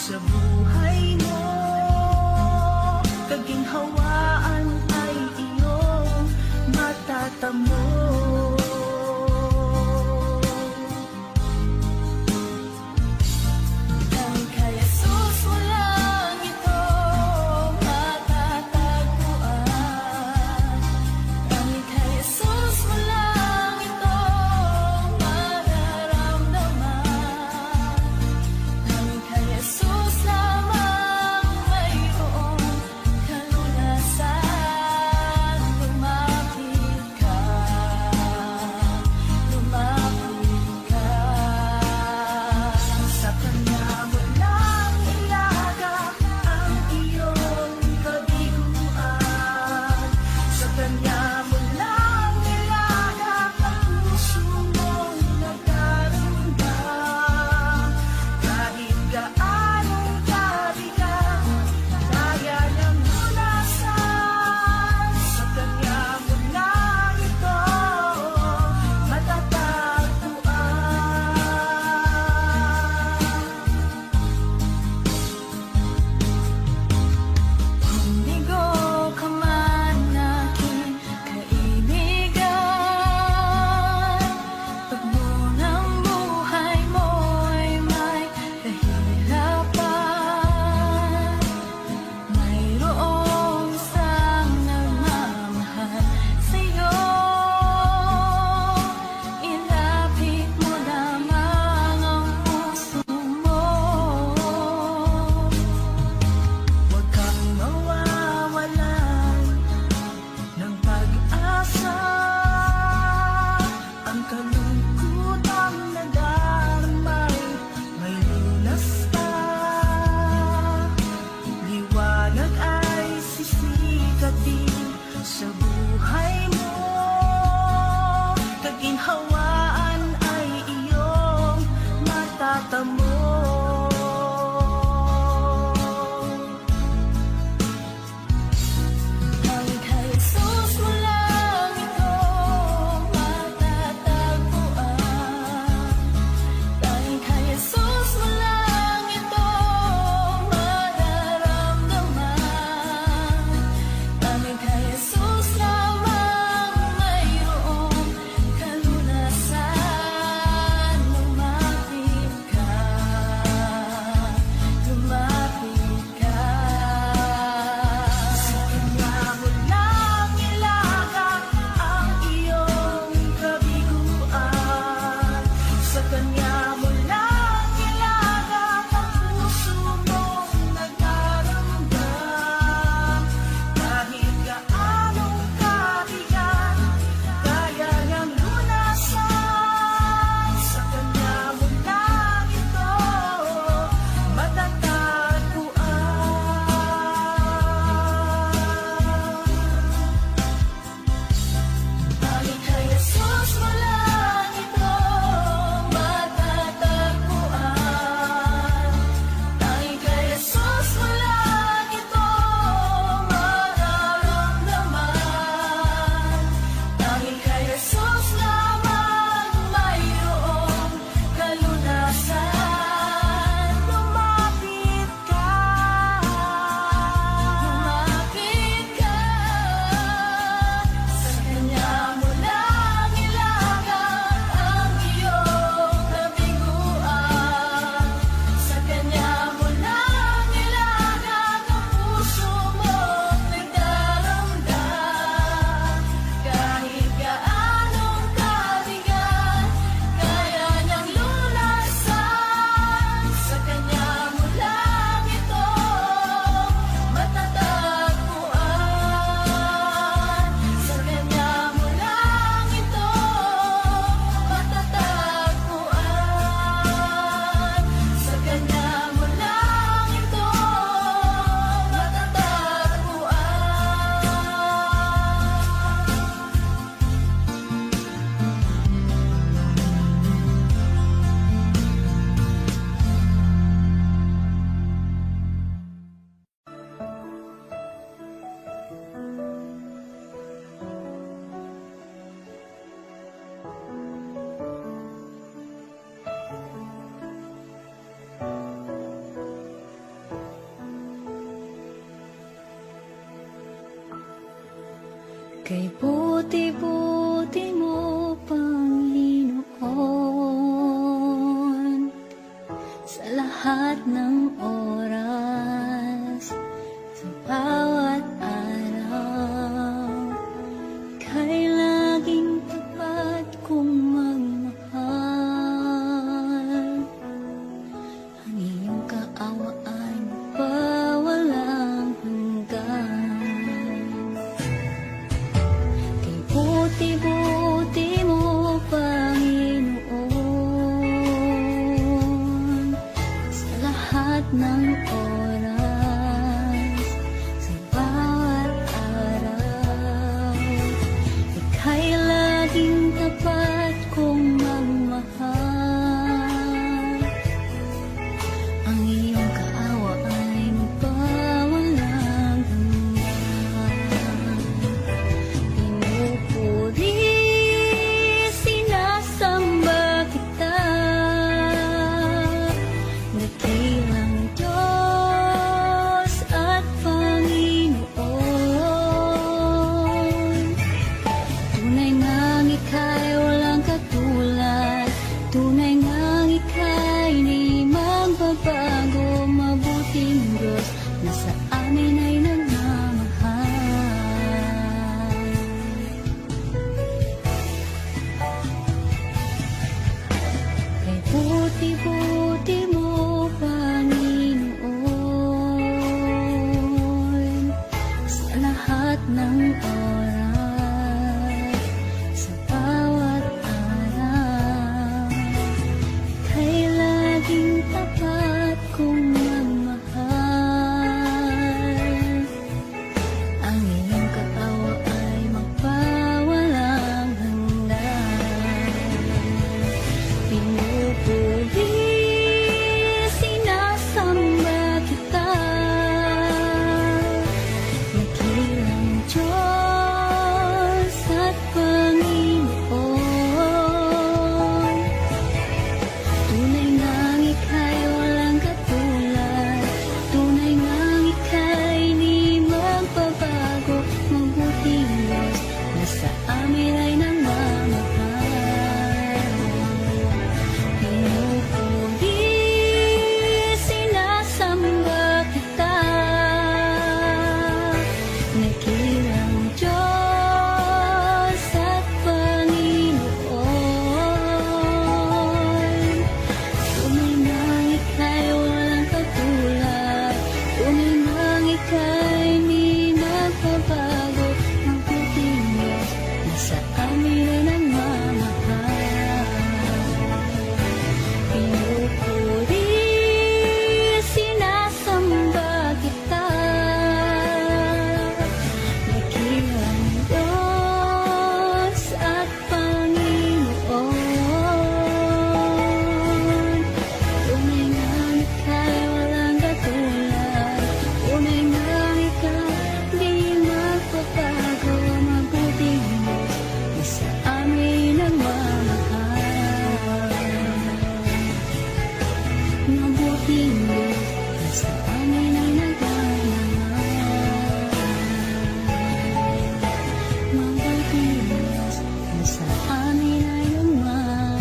Sa buhay mo, kaginhawaan ay iyong matatamo. Dahil kay Jesus mo lang ito matatagpuan. Dahil kay Jesus mo lang ito mararamdaman. Dahil kay Jesus lamang mayroong kalunasan. Lumapit ka. Kay buti-buti mo, Panginoon, sa lahat ng oras, sa bawat araw, kay laging tapat kong magmahal. Ang iyong kaawaan pa walang hanggan. Kay buti-buti mo, Panginoon, sa lahat ng oras, sa bawat araw, ika'y laging tapat kong magmahal. Ang iyong kaawaan pa walang hanggan. Pinupuri, sinasamba kita, dakilang Diyos at Panginoon. Tunay ngang ika'y walang katulad, tunay ngang ika'y di magbabago, mabuting Diyos na sa amin ay nagmamahal. Kay buti-buti mo, Panginoon, sa lahat ng oras, sa bawat araw, kay laging tapat kong magmahal. Ang iyong kaawa ay magpawalang hanggan. Pinupuri, sinasamba kita, dakilang Diyos at Panginoon. Tunay ngang ika'y walang katulad, tunay ngang ika'y di magbabago, mabuting Diyos na sa amin ay nagmamahal. Pinupuri, sinasamba kita, dakilang Diyos at Panginoon. Tunay ngang ika'y walang katulad, tunay ngang ika'y di magbabago, mabuting Diyos na sa amin ay nagmamahal. Pinupuri, sinasamba kita, dakilang Diyos at Panginoon. Tunay ngang ika'y walang katulad, tunay ngang ika'y di magbabago, mabuting Diyos na sa amin nagmamahal. Mabuting Diyos na sa amin ay nagmamahal. Mabuting Diyos na sa amin ay nagmamahal.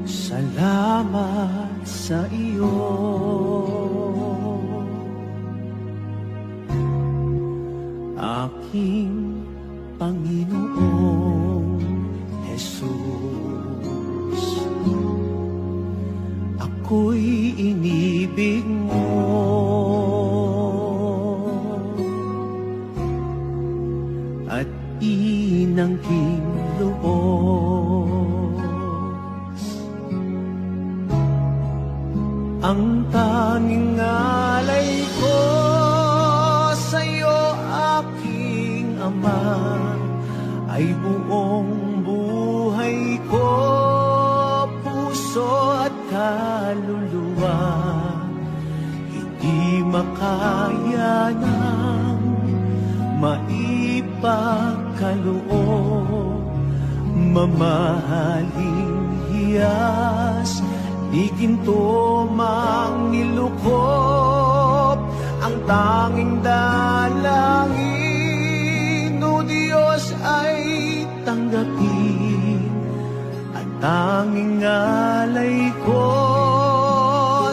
Salamat sa iyo, aking Panginoong Jesus. Ako'y inibig mo, inangking loob. Ang tanging alay ko sa'yo, aking Ama, ay buong buhay ko, puso at kaluluwa. Hindi makaya ng maipagkaloob, mamahaling hiyas, di ginto mang nilukop. Ang tanging dalangin, o Diyos, ay tanggapin. Ang tanging alay ko,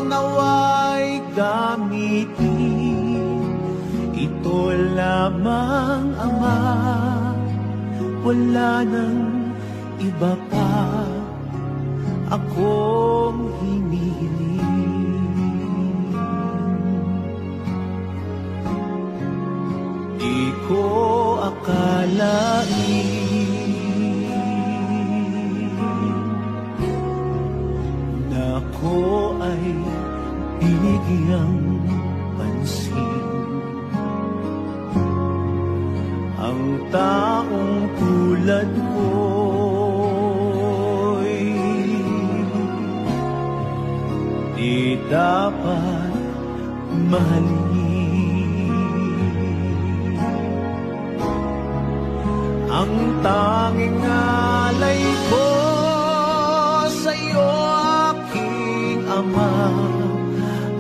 naway gamitin. Ito lamang, Ama, wala nang iba pa akong hinihiling. Di ko akalain na ako ay binigyang pansin. Ang taong tulad ko'y di dapat mahalin. Ang tanging alay ko sa'yo, aking Ama,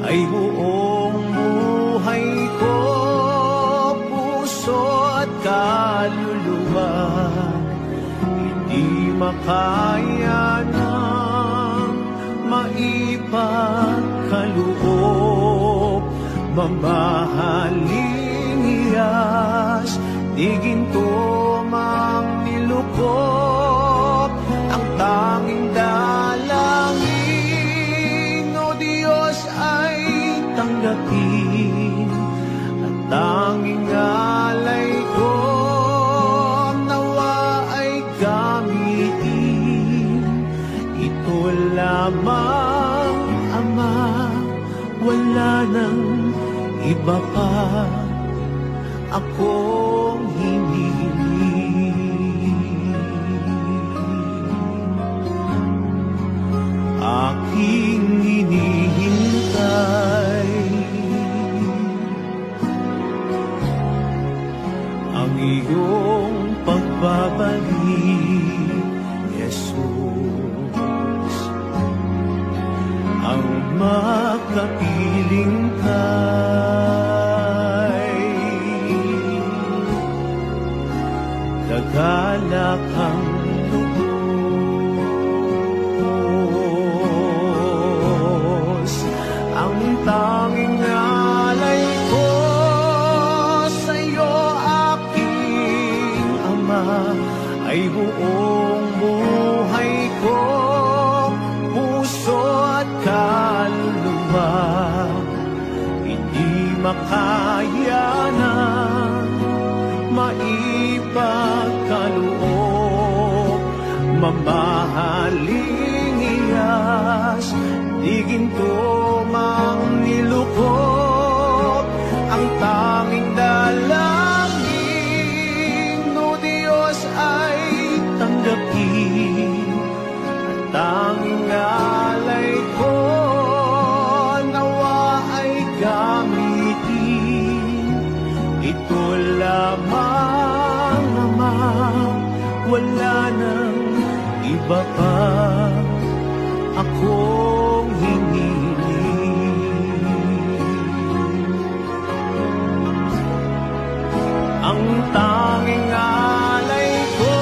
ay buong buhay ko, puso at kaluluwa. Hindi makaya ng maipagkaloob, mamahaling hiyas, di ginto mang nilukop. Ang tanging dalangin, o Diyos, ay tanggapin. Ang tanging alay ko, nawa ay gamitin. Ito lamang, Ama, wala nang iba pa akong hinihiling. Aking hinihintay ang iyong pagbabalik, Jesus. Ang makapiling kay nagalak ang lubos. Ang tanging alay ko sa'yo, aking Ama, ay buong buhay ko, puso at kaluluwa. Hindi makaya ng maipagkaloob, mamahaling hiyas, di ginto mang nilukop. Ang tanging dalangin, o Diyos, ay tanggapin. Ang tanging alay ko, nawa ay gamitin. Ito lamang, Ama, wala nang iba pa akong hinihiling. Ang tanging alay ko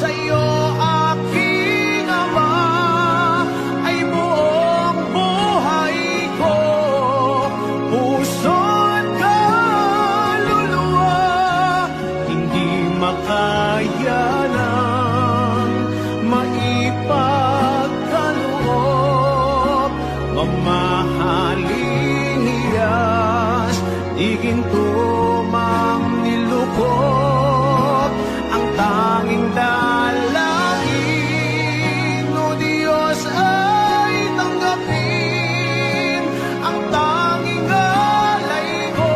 sa'yo, aking Ama, ay buong buhay ko, puso at kaluluwa. Hindi makaya ng maipagkaloob, mamahaling hiyas, di ginto mang nilukop. dalangin, o Diyos ay tanggapin ang tanging alay ko.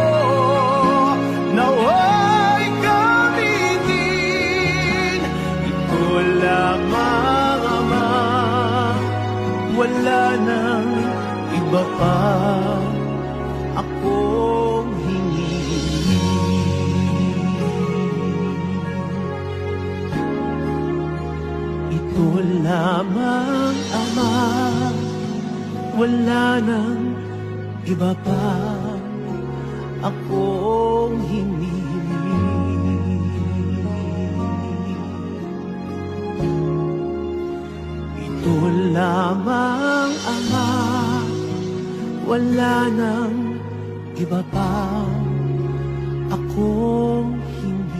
Nawa'y gamitin, ito lamang Ama, wala nang iba pa akong hinihiling. Ito lamang Ama, wala nang iba pa akong hinihiling. Ito lamang Ama, wala nang iba pa akong hinihiling.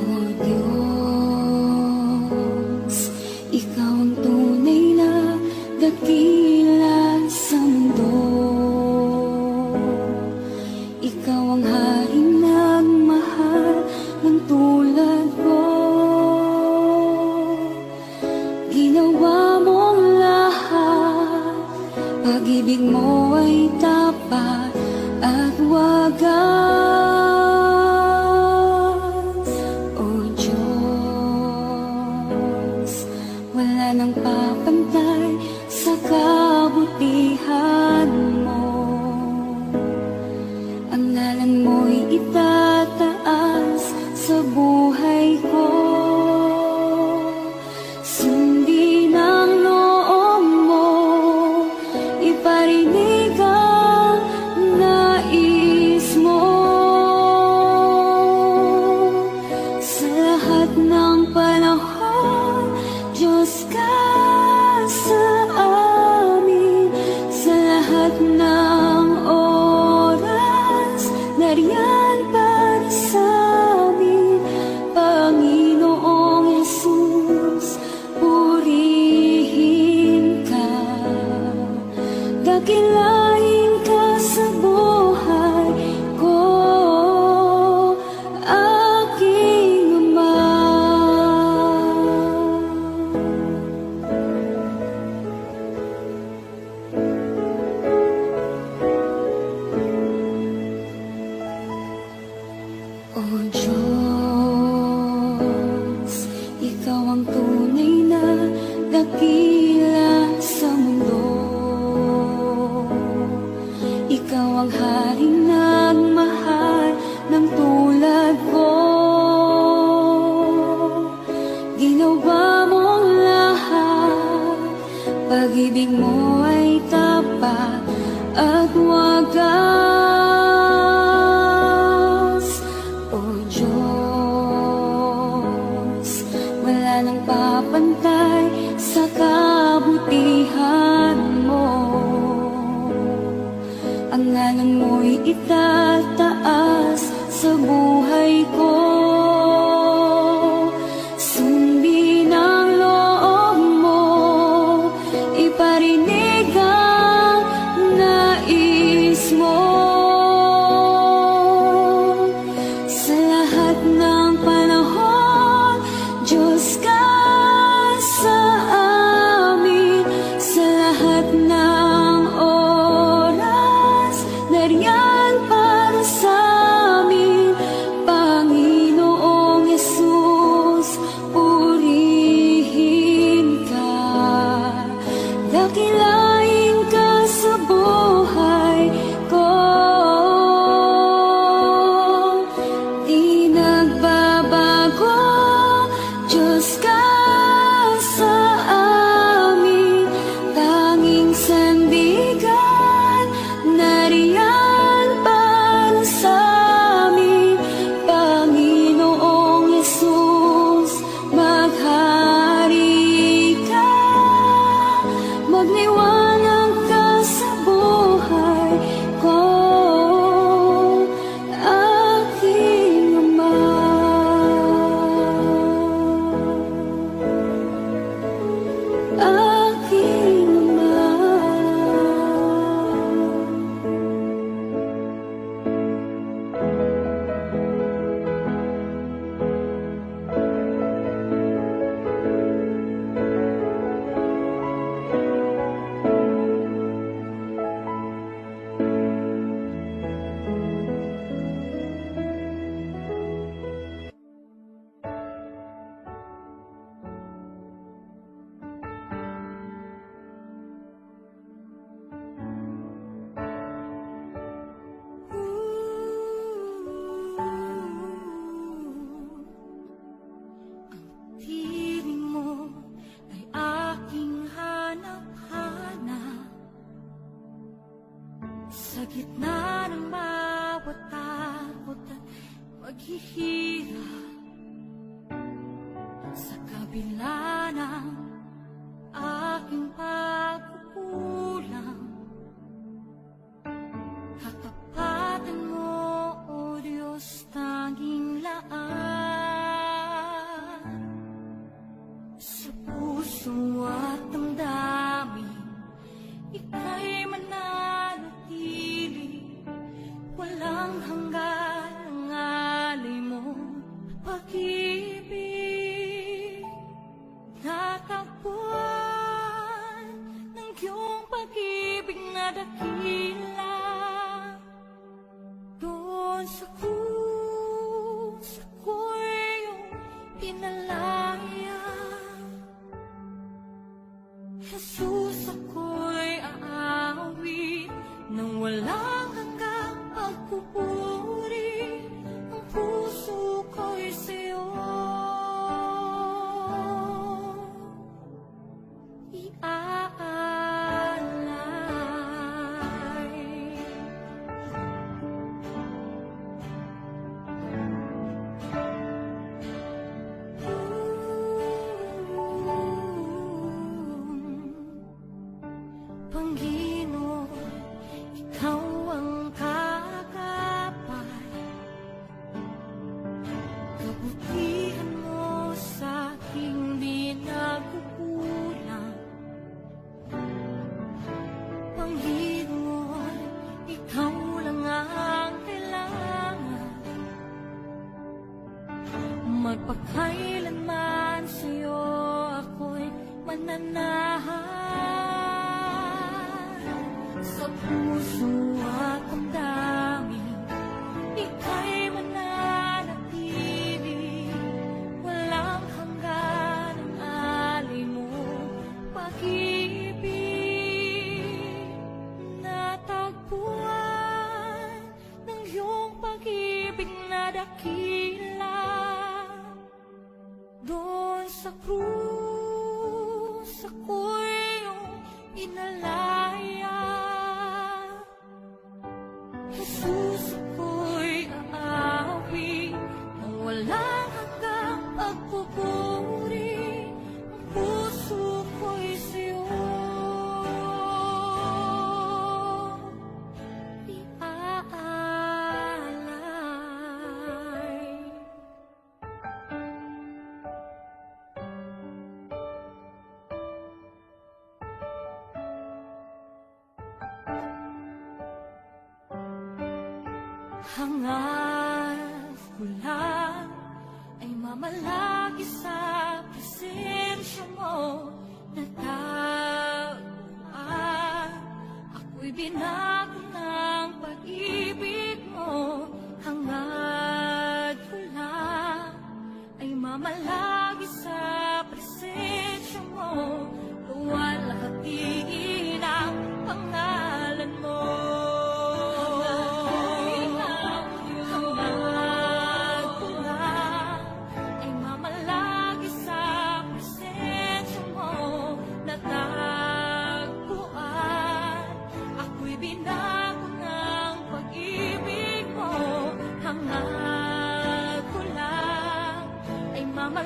O Diyos, Ikaw ang tunay na dakila sa mundo. Ikaw ang haring nagmahal ng tulad ko. Ginawa mo ang lahat, pag-ibig mo ay tapat at wagas. O Diyos, wala nang papantay sa kabutihan mo. Ang ngalan mo'y itataas sa buhay ko. Sundin ang loob mo, iparinig ang nais mo. Sa lahat ng panahon, Diyos ka sa amin. Sa lahat ng oras, nariyan para sa amin. Panginoong Jesus, purihin ka. Dakilain ka sa buhay ko, aking Ama. O Diyos, Ikaw ang tunay na dakila sa mundo. Ikaw ang haring nagmahal ng tulad ko. Ginawa mo ang lahat, pag-ibig mo ay tapat at wagas. O Diyos, wala nang papantay sa kabutihan mo. Ang ngalan mo'y itataas sa buhay ko. Sundin ang loob mo, iparinig ang nais mo. Sa lahat ng panahon, Diyos ka sa amin. Sa lahat ng oras, nariyan para Magniwanag ka sa buhay ko, aking ama. Aking ama. Tiling mo ay aking hanap-hanap sa gitna ng bawat takot at paghihirap, sa kabila ng aking pagkukulang. Katapatan mo, O Diyos, tanging laan sa puso at damdamin, ika'y mananatili. Walang hanggan ang alay mo, pag-ibig. Natagpuan ng iyong pag-ibig na dakila. Doon sa krus, ako'y iyong pinalaya. Jesus, ako'y aawit nang walang hanggang pagpupuri. Ang puso ko'y sa'yo iaalay. Panginoon, ikaw ang kagapay. Kabutihan mo sa aking di nagkukulang. Panginoon, ikaw lang ang kailangan. Magpakailanman sa'yo ako'y mananahan. Sa puso at damdamin, ika'y mananatili. Walang hanggan ang alay mo, pag-ibig. Natagpuan ng iyong pag-ibig na dakila. Doon sa krus, ako'y iyong inalaya. Jesus, ako'y aawit nang walang hanggang pagpupuri. Ang puso ko'y sa'yo iaalay. Hangad ko lang ay mamalagi sa presensya mo. Natagpuan, ako'y binago ng pag-ibig mo. Hangad ko lang ay mamalagi sa presensya mo. Luwalhatiin ang pangalan mo. Mama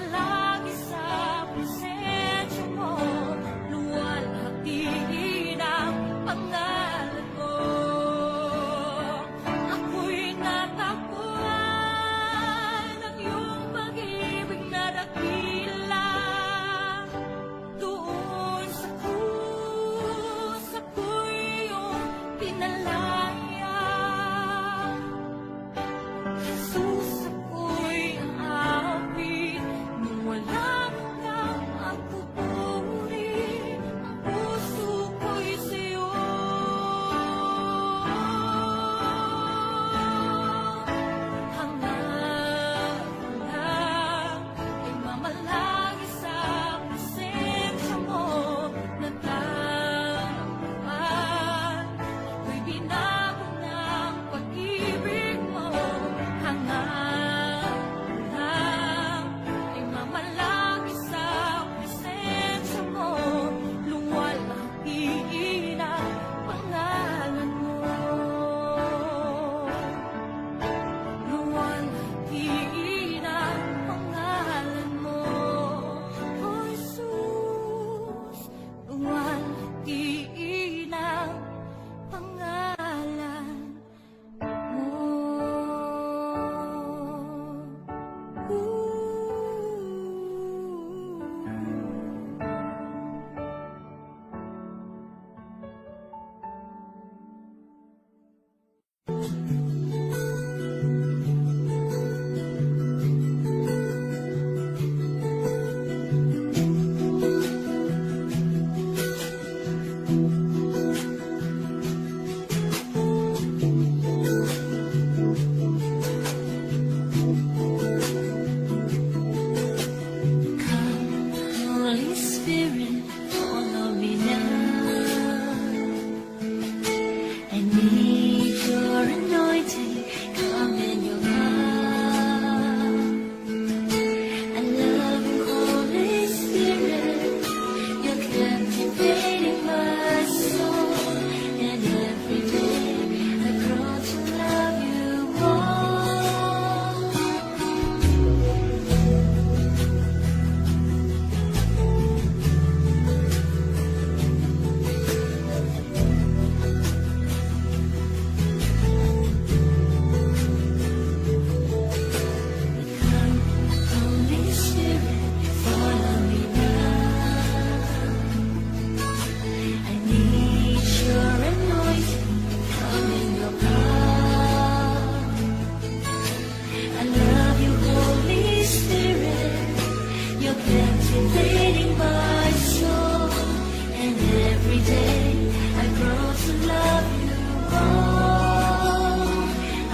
Every day I grow to love you more.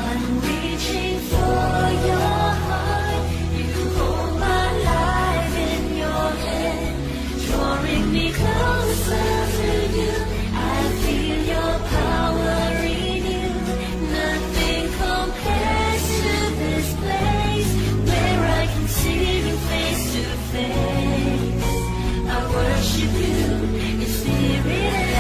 I'm reaching for your heart. You hold my life in your hand, drawing me closer to you. I feel your power in you. Nothing compares to this place where I can see you face to face. I worship you in spirit and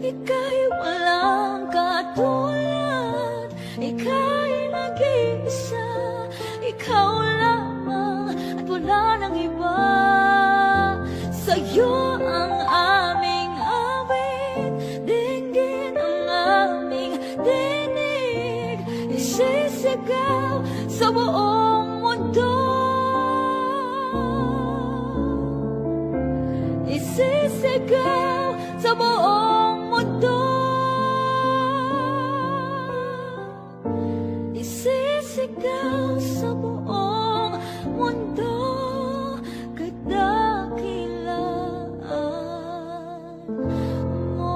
ika'y walang katulad, ika'y nag-iisa, ikaw lamang at wala nang iba. Sa'yo ang aming awit, dinggin ang aming dinig, isisigaw sa buong mundo, isisigaw sa buong mundo, isisigaw sa buong mundo, kadakilaan mo.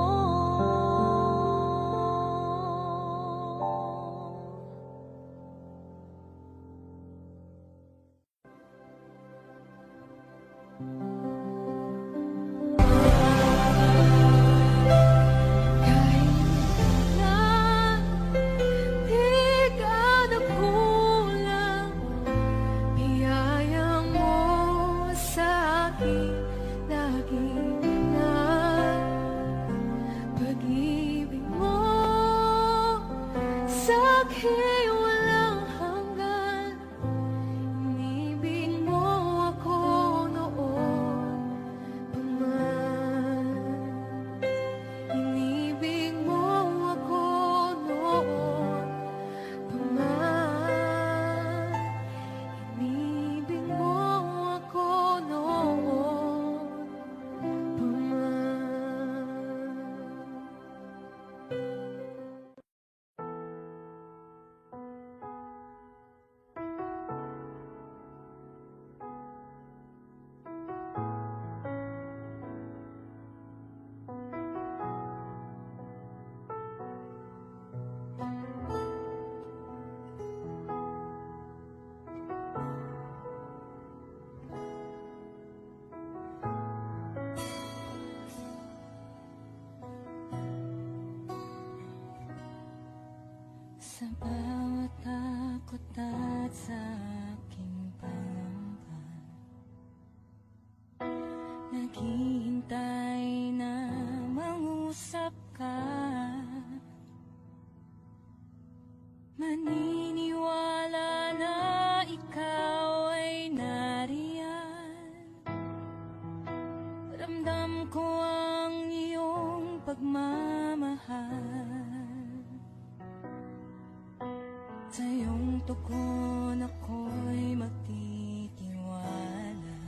Sa bawat takot at sa aking pangamba, naghihintay na mangusap ka. Maniniwala na ikaw ay nariyan. Ramdam ko ang iyong pagmamahal. Sa iyong tugon ako'y magtitiwala.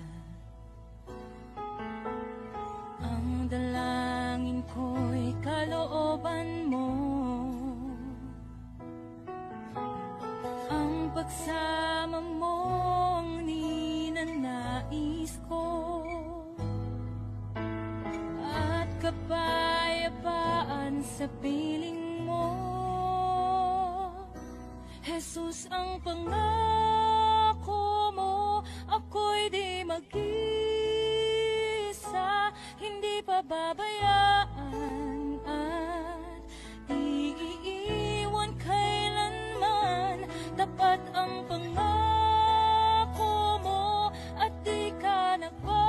Ang dalangin ko'y kalooban mo. Ang pagsama mo ang ninanais ko. At kapayapaan sa piling mo. Jesus, ang pangako mo, ako'y di mag-isa, hindi pababayaan at di iiwan kailanman. Tapat ang pangako mo at di ka nagbabago.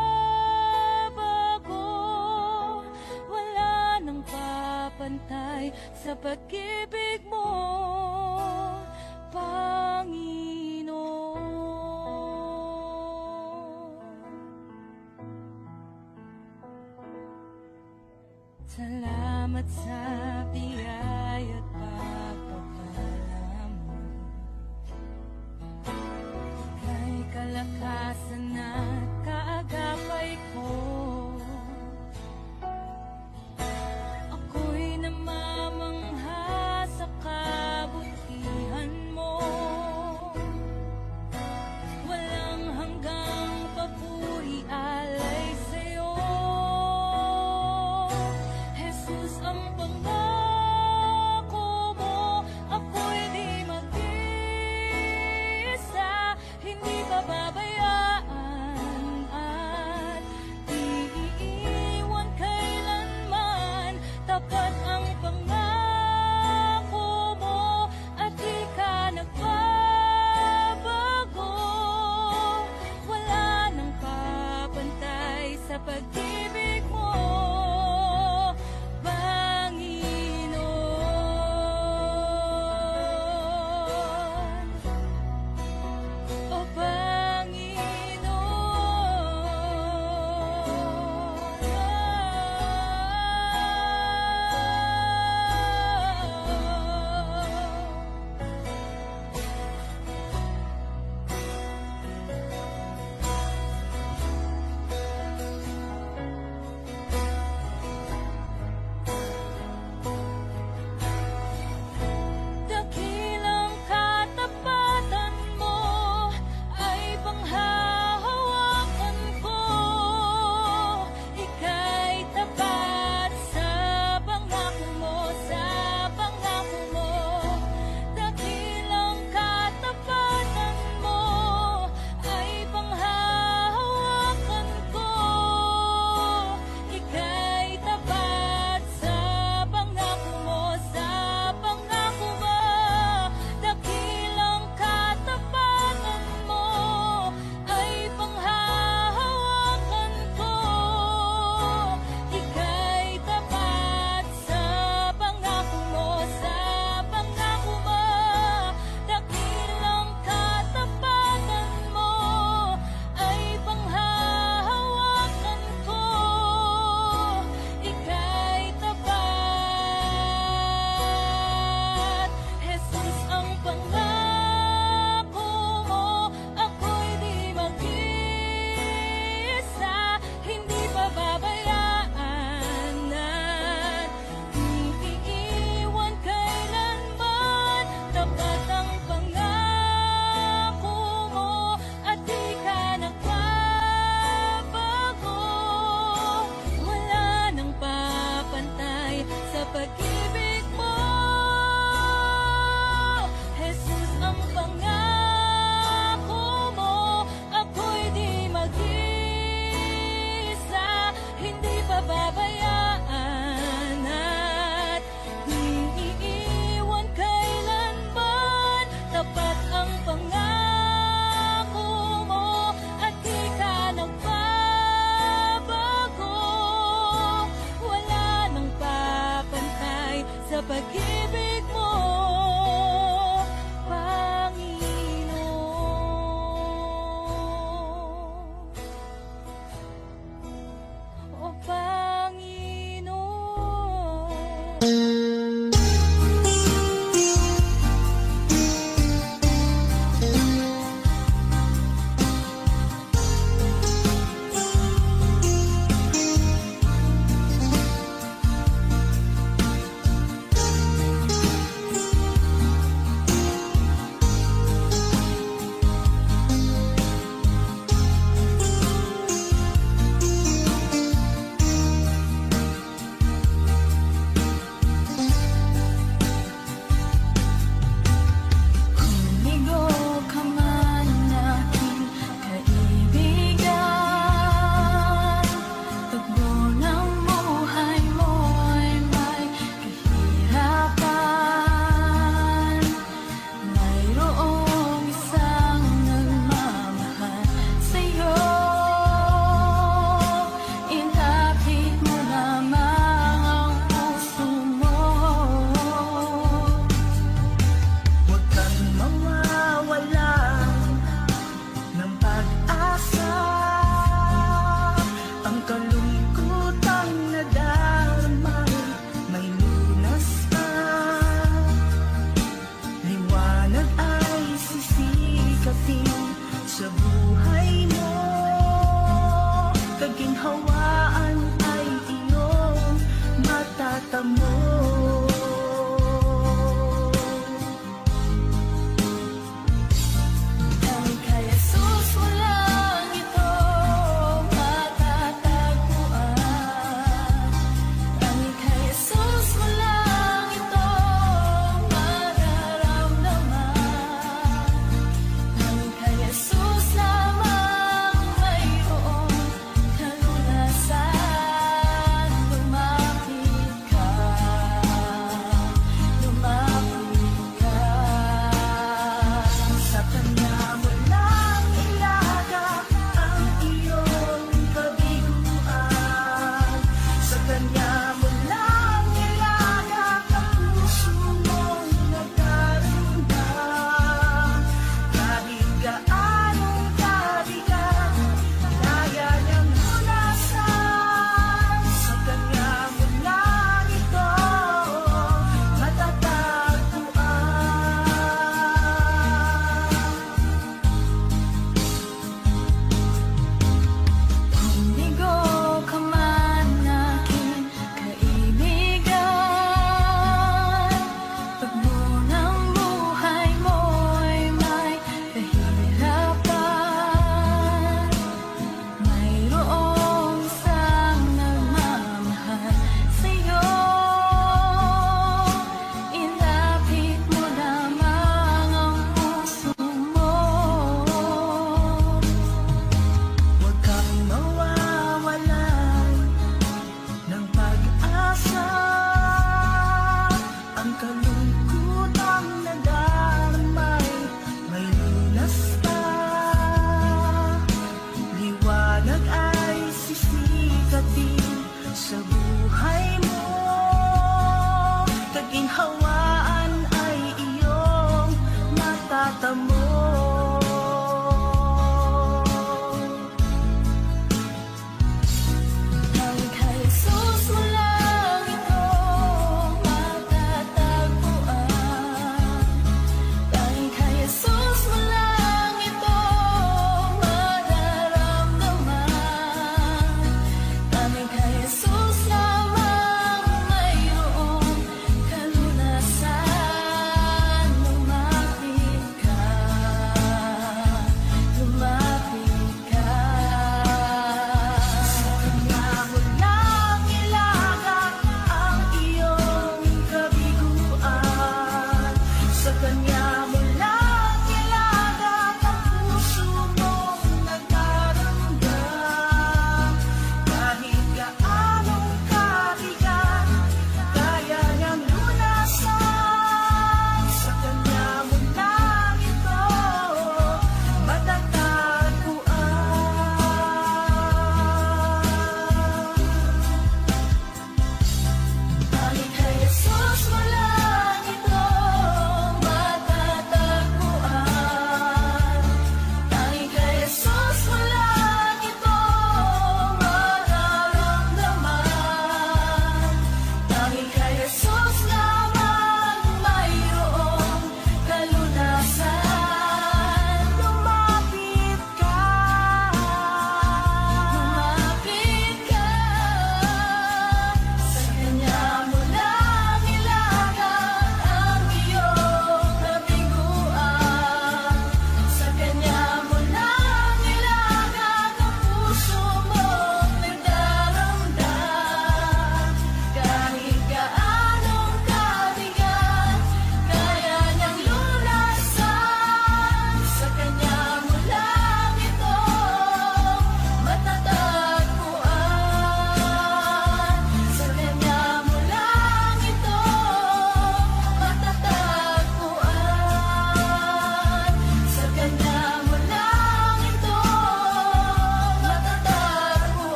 Wala nang papantay sa pag-ibig mo, Panginoon. Salamat sa biyaya at pagpapala mo. Kay kalakasan at kaagapay ko, ako'y namamangha sa kabutihan mo. Walang hanggang papuri alay sa'yo. Jesus, ang pangako pag-ibig mo. Jesus, ang pangako mo, ako'y di mag-isa, hindi pababayaan at di iiwan kailanman. Tapat ang pangako mo at di ka nagbabago. Wala nang papantay sa pag-ibig mo, Panginoon. O Panginoon.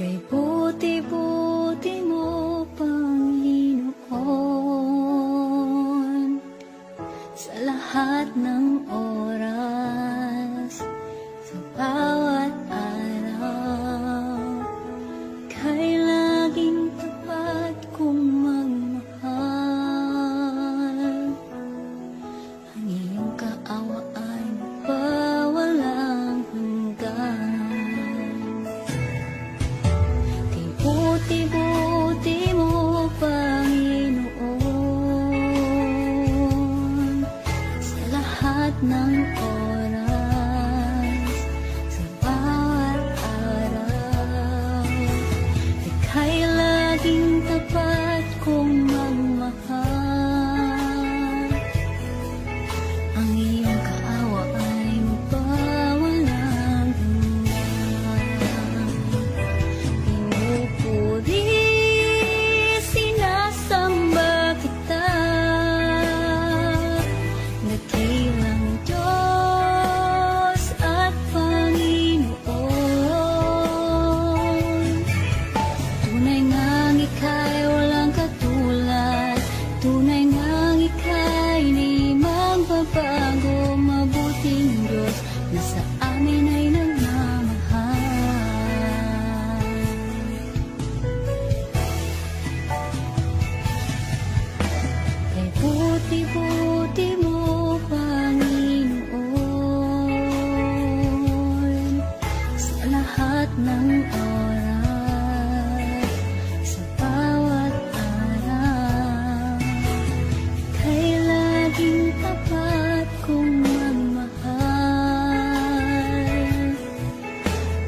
Kay buti-buti mo, Panginoon, sa lahat ng oras, sa bawat araw, kay laging tapat kong magmahal. Ang iyong kaawa ay mapawalang hanggan. Kay buti-buti mo, Panginoon, sa lahat ng oras, sa bawat araw, ika'y laging tapat kong magmahal. Ang iyong kaawa ay mapawalang hanggan. Pinupuri, sinasamba kita, dakilang Diyos at Panginoon. Tunay ngang ika'y walang katulad, tunay ngang ika'y di magbabago, mabuting Diyos na sa amin ay nagmamahal. Kay buti-buti mo, Panginoon, sa lahat ng oras, sa bawat araw, kay laging tapat kong magmahal.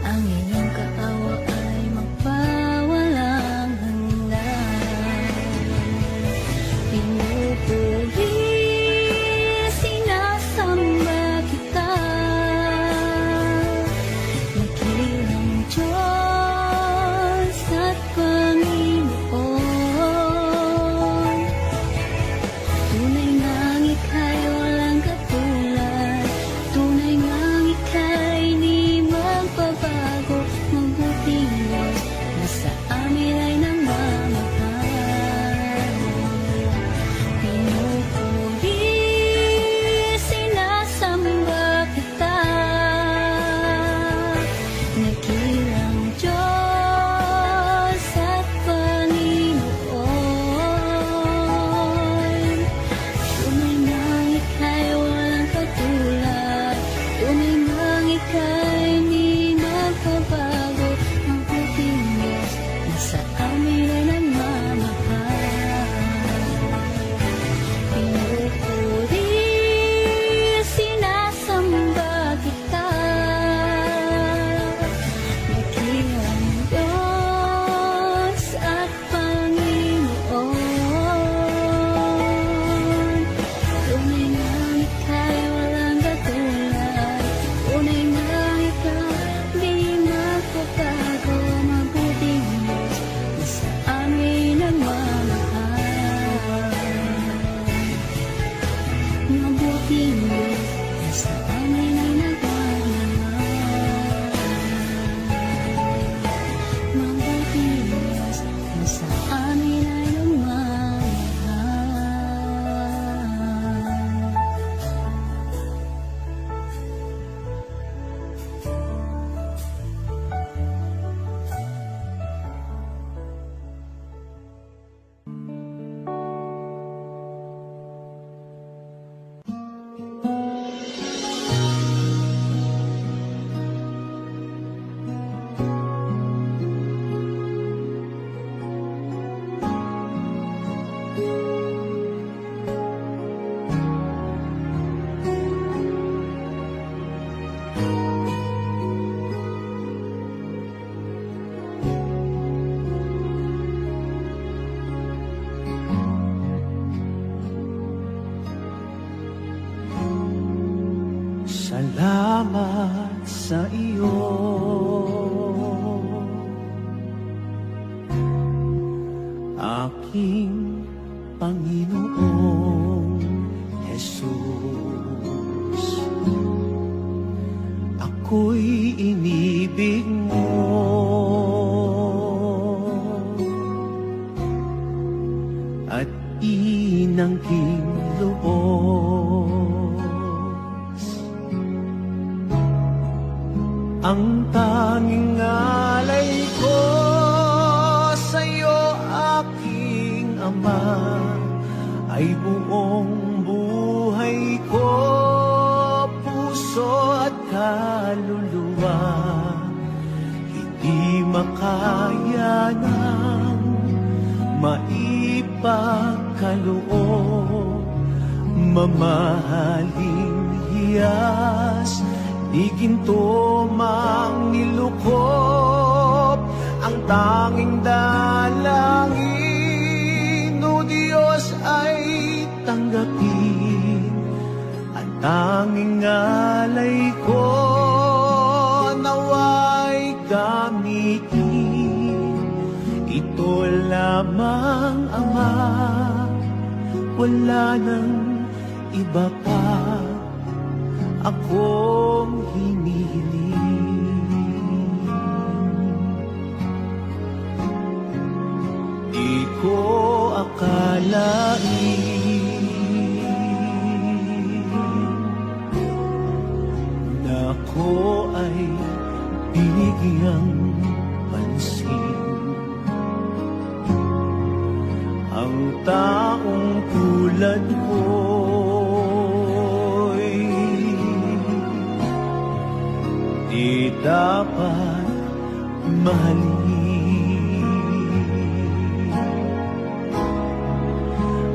Ang iyong kaawa ay magpawalang hanggan. Pinupuri, sinasamba kita, dakilang Diyos at Panginoon. Tunay ngang ika'y walang katulad, tunay ngang ika'y di magbabago, mabuting Diyos na sa amin ay nagmamahal. Pinupuri, sinasamba kita, dakilang Diyos at Panginoon. Tunay ngang ika'y walang katulad, tunay ngang ika'y di magbabago, mabuting Diyos na sa amin ay nagmamahal. Pinupuri, sinasamba kita, dakilang Diyos at Panginoon. Tunay ngang ika'y walang katulad, tunay ngang ika'y di magbabago, mabuting Diyos na sa amin nagmamahal. Mabuting Diyos na sa amin ay nagmamahal. Mabuting Diyos na sa amin ay nagmamahal. Salamat sa iyo, aking Panginoong Jesus. Ako'y inibig mo, at inangking lubos. Ang tanging alay ko sa'yo, aking Ama, ay buong buhay ko, puso at kaluluwa. Hindi makaya ng maipagkaloob, mamahaling hiyas, di ginto mang nilukop. Ang tanging dalangin, o Diyos, ay tanggapin. Ang tanging alay ko, nawa'y gamitin. Ito lamang, Ama, wala nang iba pa akong hinihiling. Di ko akalain na ako ay binigyang pansin. Ang taong tulad ko'y di dapat mahalin.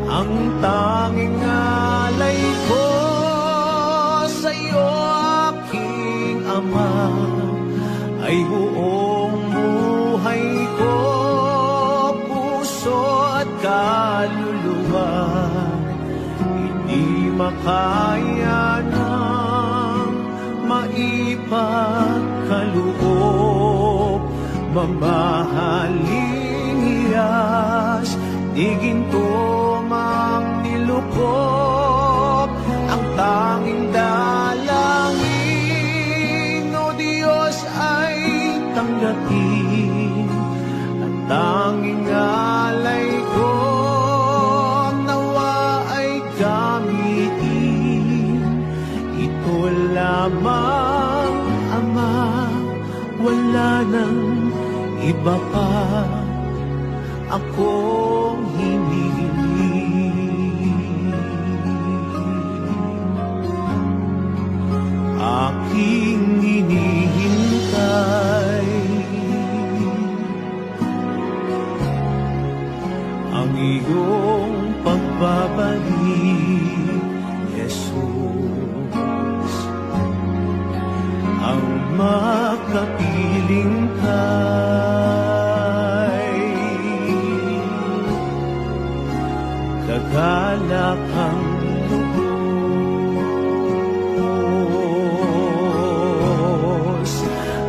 Ang tanging alay ko sa'yo, aking Ama, ay buong buhay ko, puso at kaluluwa. Hindi makaya ng maipagkaloob, mamahaling hiyas, di ginto mang nilukop. Ang tanging dalangin, o Diyos, ay tanggapin. Ang tanging alay ko, nawa ay gamitin. Ito lamang, Ama, wala nang iba pa akong hinihiling. Aking hinihintay ang iyong pagbabalik, Jesus. Ang makapiling kay kagalakang lubos.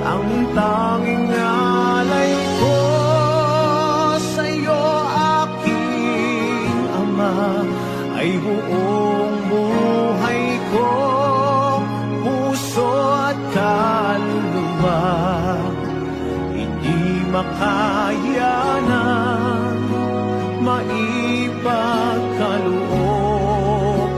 Ang tanging alay ko sa'yo, aking Ama, ay buong buhay ko, puso at kaluluwa. Hindi makaya ng maipagkaloob,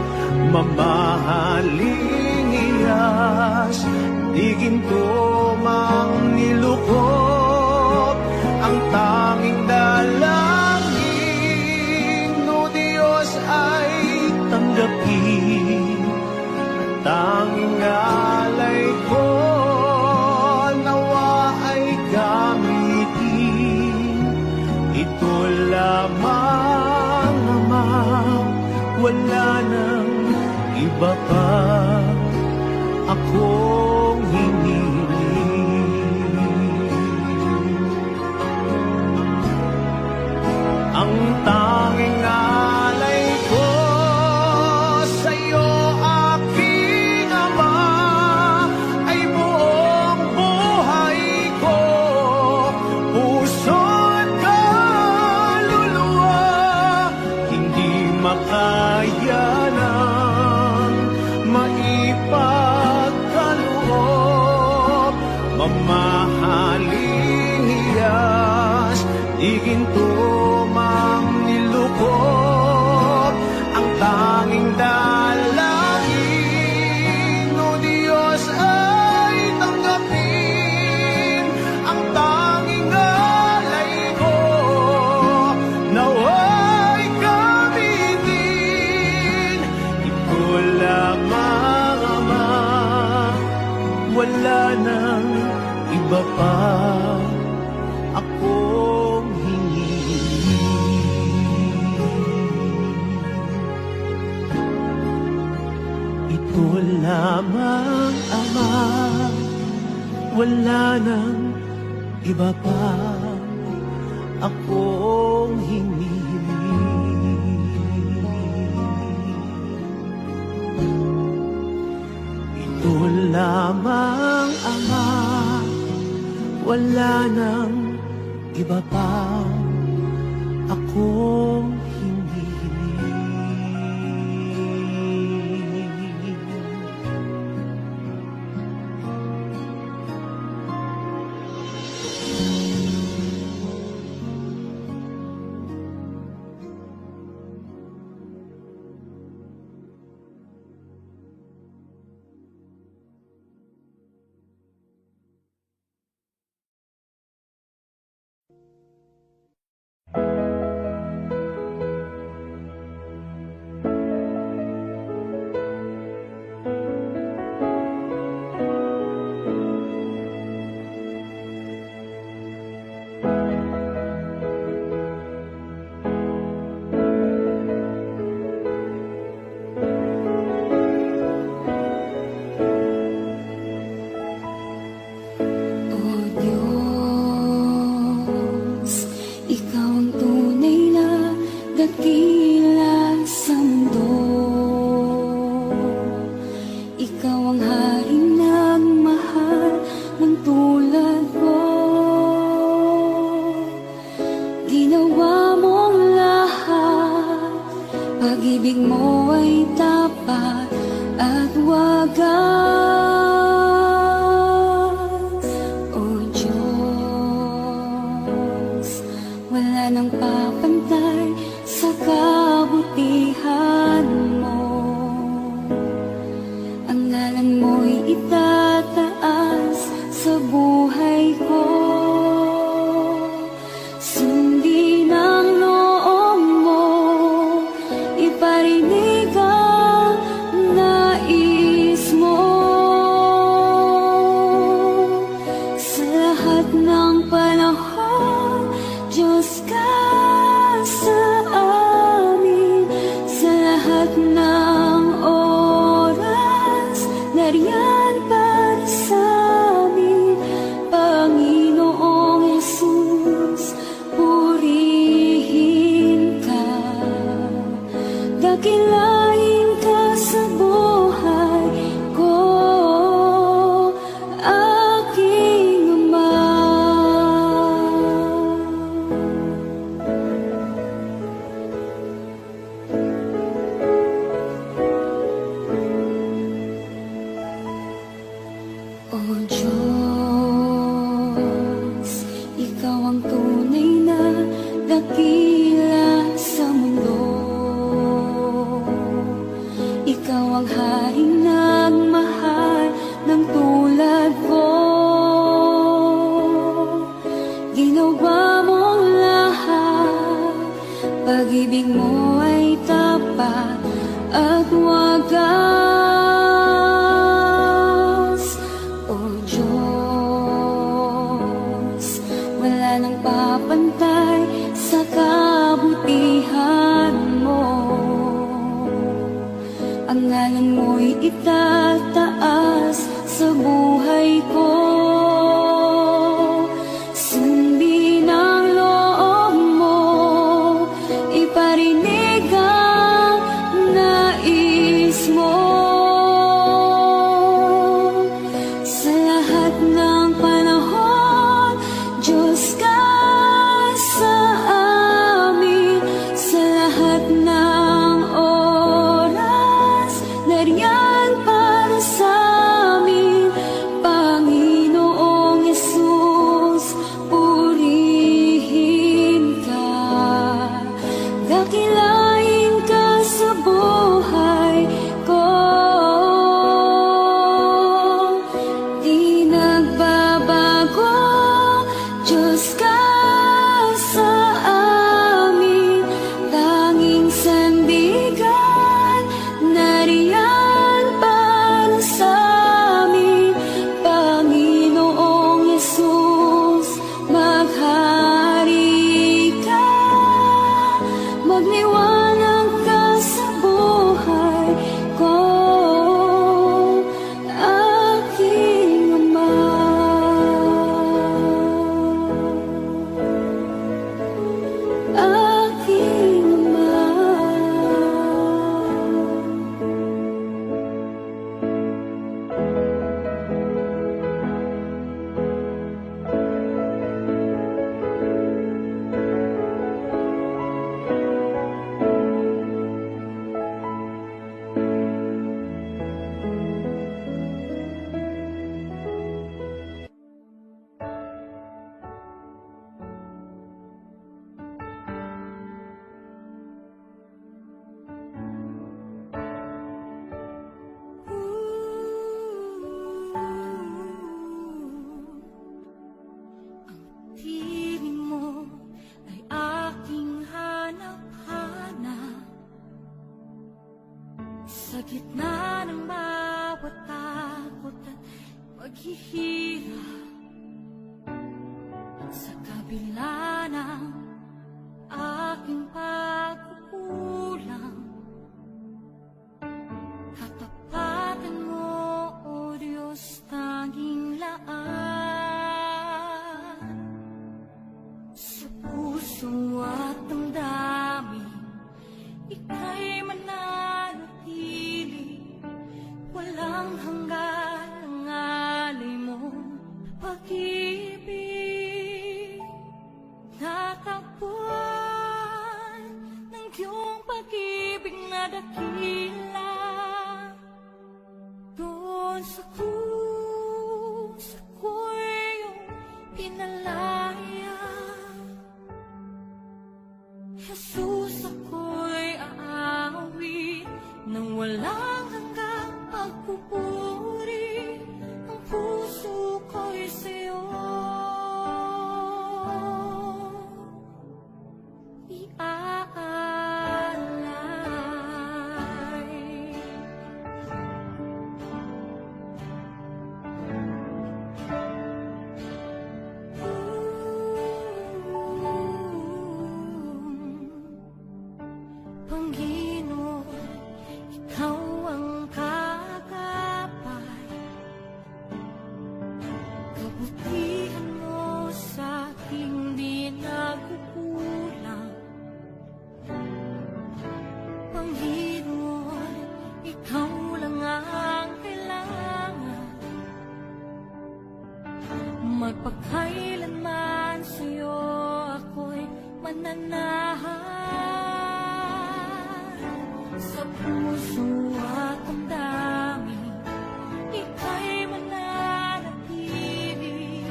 mamahaling hiyas, di ginto mang nilukop. Ang tanging dalangin, o Diyos, ay tanggapin. Ang tanging alay ko, nawa ay gamitin. Ito lamang, Ama, wala nang iba pa akong hinihiling. Ang tanging alay ko sa'yo, aking Ama, ay buong buhay ko, puso at kaluluwa. Hindi makaya ng maipagkaloob, mamahaling hiyas, di ginto mang nilukop. ko ang tanging dalangin. O Diyos ay tanggapin ang tanging alay ko. Nawa'y gamitin, ito lamang Ama, wala nang iba pa akong hingin. Ito lamang Ama, wala nang iba pa akong hingin. Ito lamang Ama, wala nang iba pa akong hinihiling. Pag-ibig mo ay tapat at wagas. O Diyos, wala nang papantay sa kabutihan mo. Ang ngalan mo'y itataas sa buhay ko. Sundin ang loob mo, iparinig ang nais mo. Sa lahat ng panahon, Diyos ka sa amin. Sa lahat ng oras, nariyan para sa amin. Panginoong Jesus, purihin ka. Dakilain ka sa buhay ko, aking Ama. O Diyos, Ikaw ang tunay na dakila sa mundo. Ikaw ang haring nagmahal ng tulad ko. Ginawa mo ang lahat, pag-ibig mo ay tapat at wagas. O Diyos, wala nang papantay sa kabutihan mo. Ang ngalan mo'y itataas sa buhay ko. Sundin ang loob mo, iparinig ang nais mo. Sa lahat ng panahon, Diyos ka sa amin. Sa lahat ng oras, nariyan para Sa gitna ng bawat takot at paghihirap, sa kabila ng aking pagkukulang, katapatan mo, O Diyos, tanging laan. Sa puso at damdamin, ika'y mananatili, walang hanggan ang alay mo, pag-ibig. Natakbuhan ng iyong pag-ibig na dakila, doon sa krus ako'y iyong pinalaya. Jesus, ako'y aawit nang walang hanggang pagpupuri. Ang puso ko'y sa'yo iaalay. Panginoon, ikaw ang kagabay, kabutihan mo sa aking di nagkukulang. Panginoon, ikaw lang ang kailangan, magpakailanman sa'yo ako'y mananahan. Sa puso at damdamin, ika'y mananatili,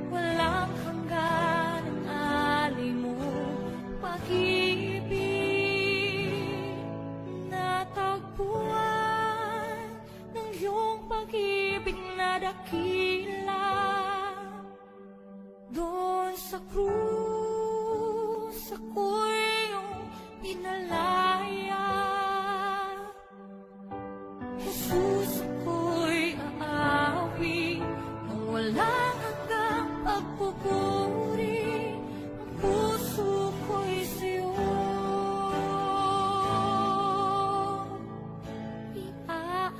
walang hanggan ang alay mo, pag-ibig. Natagpuan ng iyong pag-ibig na dakila, doon sa krus ako'y iyong pinalaya. Jesus, ako'y aawit nang walang hanggang pagpupuri. Ang puso ko'y sa'yo iaalay.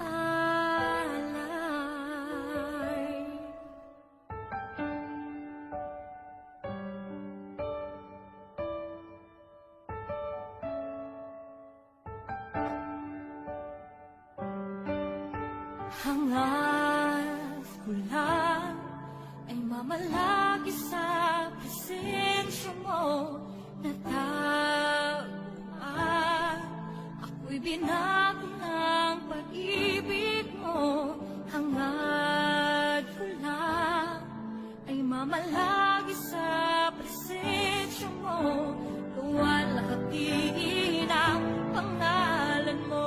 Hangad ko lang ay mamalagi sa presensya mo, natagpuan. Ako'y binago ng pag-ibig mo. Hangad ko lang ay mamalagi sa presensya mo, luwalhati ang pangalan mo.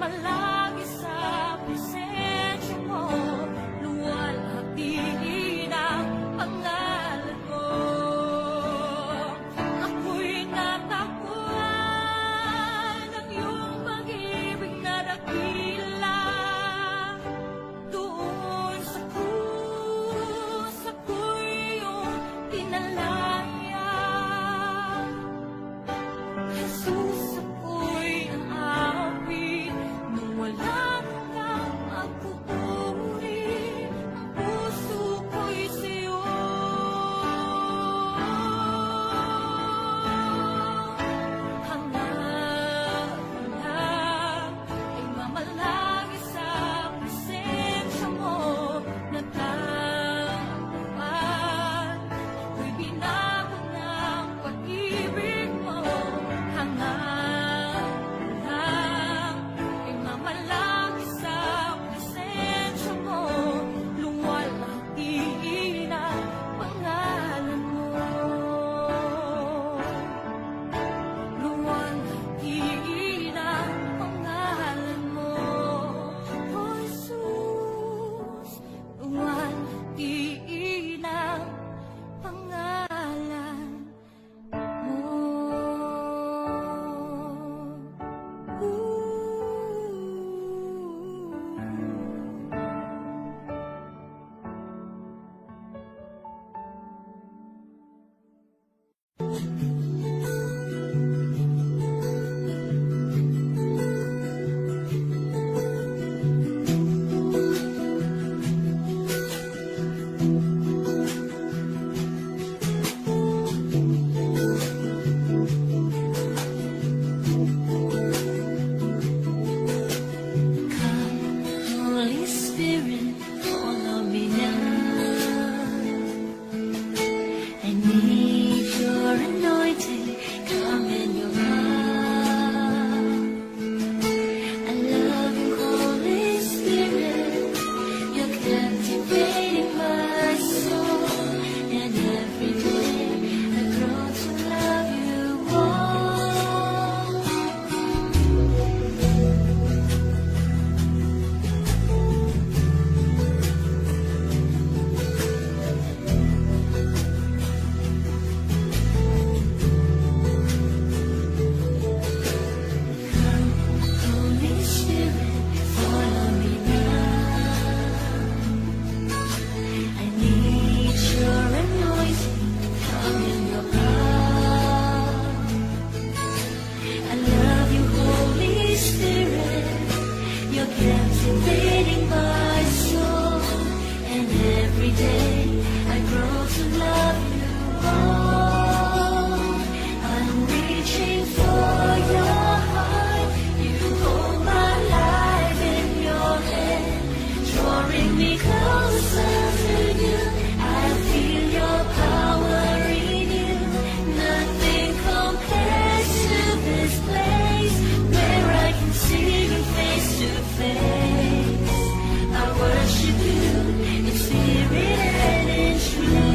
Malagi sa presensya mo, every day I grow to love you more. I'm reaching for your heart. You hold my life in your hand, drawing me closer to you. I feel your power in you. Nothing compares to this place where I can see you face to face. I worship you in spirit and in truth.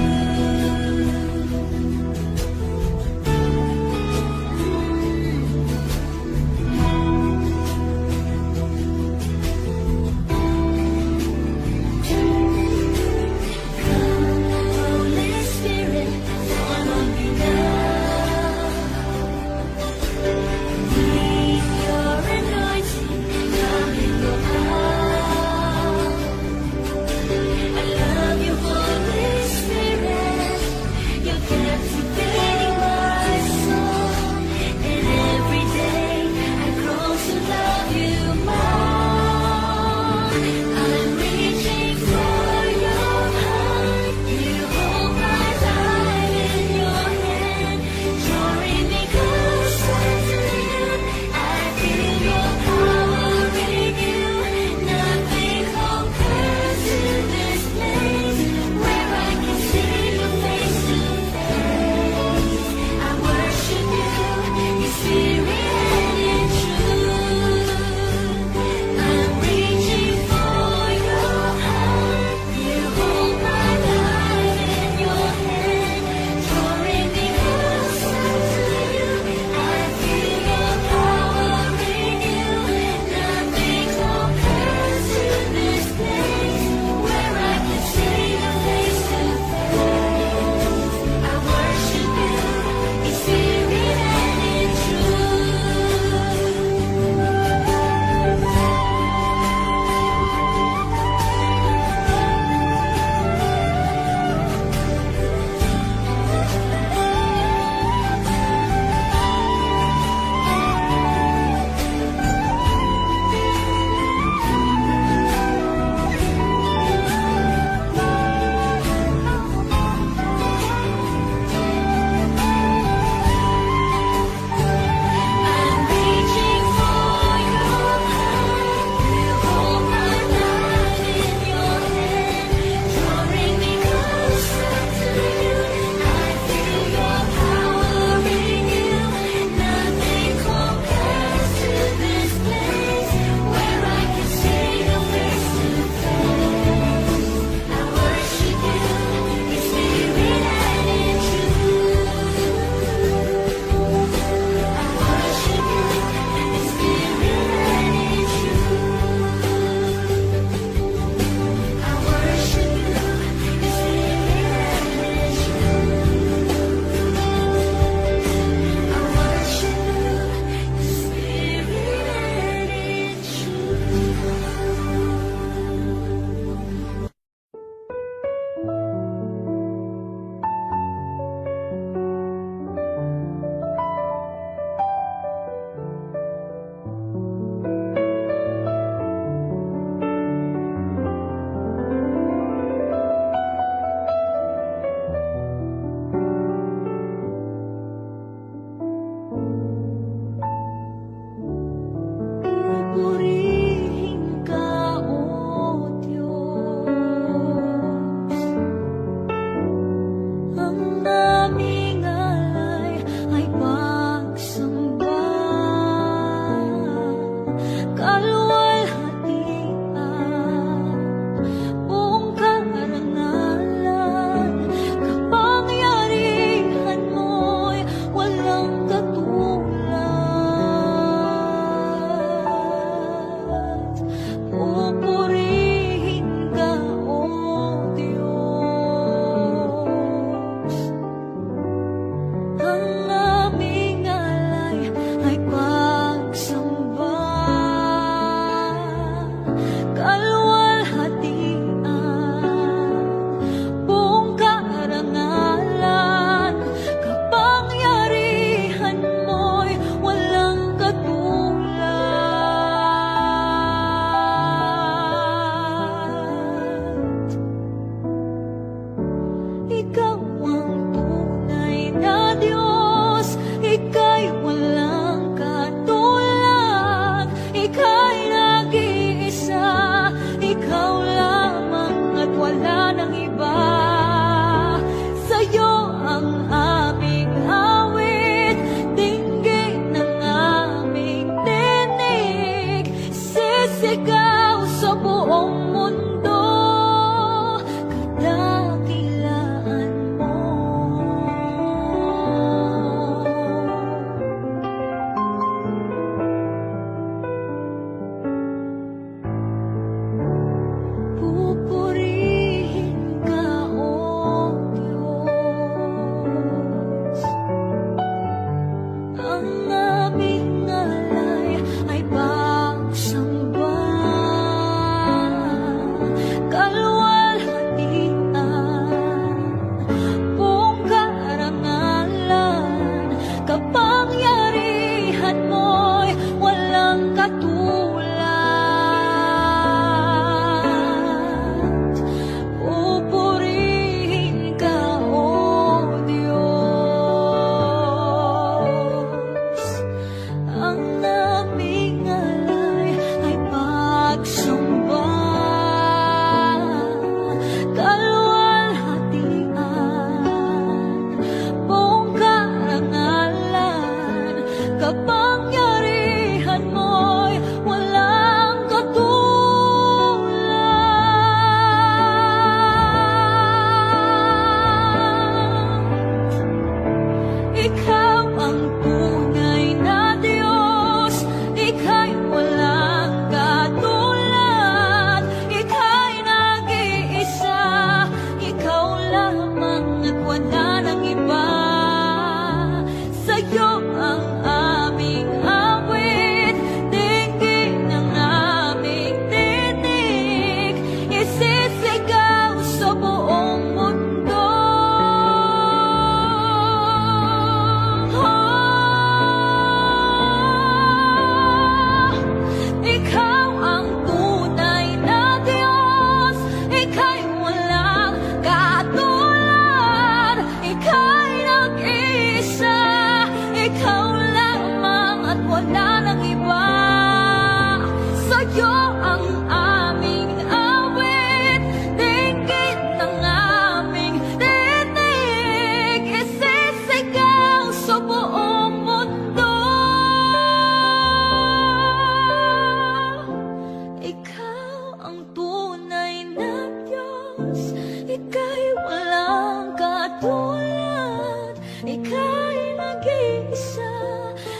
ika'y walang katulad. Ika'y nag-iisa,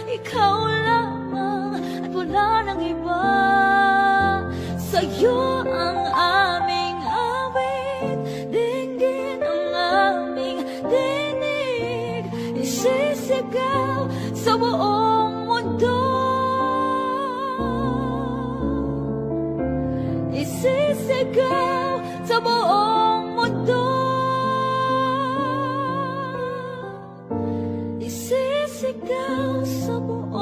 ikaw lamang at wala nang iba. Sa'yo ang aming awit, dinggin ang aming dinig, isisigaw sa buong mundo. Isisigaw sa buong mundo. Isisigaw sa buong